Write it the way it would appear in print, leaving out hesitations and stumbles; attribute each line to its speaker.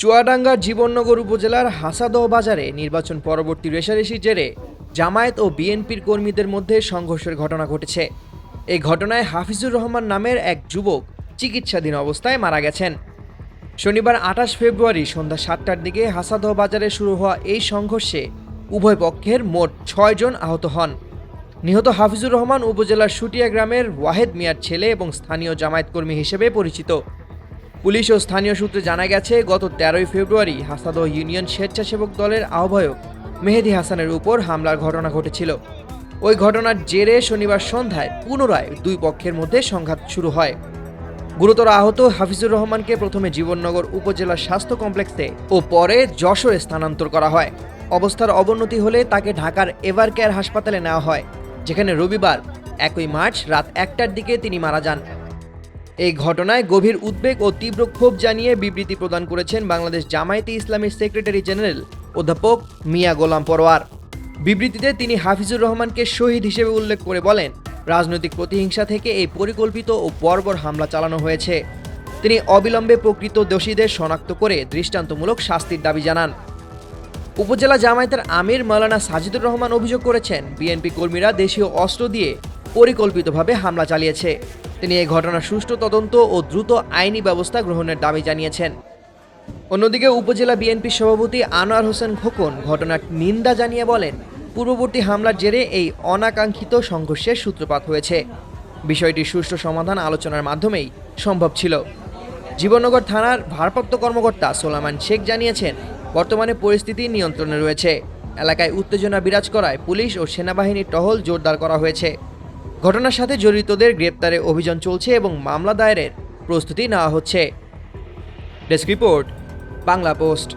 Speaker 1: চুয়াডাঙ্গার জীবননগর উপজেলার হাসাদহ বাজারে নির্বাচন পরবর্তী রেষারেষির জেরে জামায়াত ও বিএনপির কর্মীদের মধ্যে সংঘর্ষের ঘটনা ঘটেছে। এই ঘটনায় হাফিজুর রহমান নামের এক যুবক চিকিৎসাধীন অবস্থায় মারা গেছেন। শনিবার ২৮ ফেব্রুয়ারি সন্ধ্যা ৭টার দিকে হাসাদহ বাজারে শুরু হওয়া এই সংঘর্ষে উভয় পক্ষের মোট ৬ জন আহত হন। নিহত হাফিজুর রহমান উপজেলার শুটিয়া গ্রামের ওয়াহেদ মিয়ার ছেলে এবং স্থানীয় জামায়াত কর্মী হিসেবে পরিচিত। পুলিশ ও স্থানীয় সূত্রে জানা গেছে, গত ১৩ ফেব্রুয়ারি হাসাদহ ইউনিয়ন স্বেচ্ছাসেবক দলের আহ্বায়ক মেহেদী হাসানের উপর হামলার ঘটনা ঘটেছিল। ওই ঘটনার জেরে শনিবার সন্ধ্যায় পুনরায় দুই পক্ষের মধ্যে সংঘাত শুরু হয়। গুরুতর আহত হাফিজুর রহমানকে প্রথমে জীবননগর উপজেলা স্বাস্থ্য কমপ্লেক্সে ও পরে যশোরে স্থানান্তর করা হয়। অবস্থার অবনতি হলে তাকে ঢাকার এভার কেয়ার হাসপাতালে নেওয়া হয়, যেখানে রবিবার ১ মার্চ রাত ১টার দিকে তিনি মারা যান। এই ঘটনায় গভীর উদ্বেগ ও তীব্র ক্ষোভ জানিয়ে বিবৃতি প্রদান করেছেন বাংলাদেশ জামায়াতে ইসলামীর সেক্রেটারি জেনারেল অধ্যাপক মিয়া গোলাম পরোয়ার। বিবৃতিতে তিনি হাফিজুর রহমানকে শহীদ হিসেবে উল্লেখ করে বলেন, রাজনৈতিক প্রতিহিংসা থেকে এই পরিকল্পিত ও বর্বর হামলা চালানো হয়েছে। তিনি অবিলম্বে প্রকৃত দোষীদের শনাক্ত করে দৃষ্টান্তমূলক শাস্তির দাবি জানান। উপজেলা জামায়াতের আমির মাওলানা সাজিদুর রহমান অভিযোগ করেছেন, বিএনপি কর্মীরা দেশীয় অস্ত্র দিয়ে পরিকল্পিতভাবে হামলা চালিয়েছে। তিনি এই ঘটনার সুষ্ঠু তদন্ত ও দ্রুত আইনি ব্যবস্থা গ্রহণের দাবি জানিয়েছেন। অন্যদিকে উপজেলা বিএনপি সভাপতি আনোয়ার হোসেন খোকন ঘটনার নিন্দা জানিয়ে বলেন, পূর্ববর্তী হামলার জেরে এই অনাকাঙ্ক্ষিত সংঘর্ষের সূত্রপাত হয়েছে। বিষয়টি সুষ্ঠু সমাধান আলোচনার মাধ্যমেই সম্ভব ছিল। জীবননগর থানার ভারপ্রাপ্ত কর্মকর্তা সোলামান শেখ জানিয়েছেন, বর্তমানে পরিস্থিতি নিয়ন্ত্রণে রয়েছে। এলাকায় উত্তেজনা বিরাজ করায় পুলিশ ও সেনাবাহিনীর টহল জোরদার করা হয়েছে। ঘটনার সাথে জড়িতদের গ্রেপ্তারে অভিযান চলছে এবং মামলা দায়েরের প্রস্তুতি নেওয়া হচ্ছে। Desk report, Bangla post.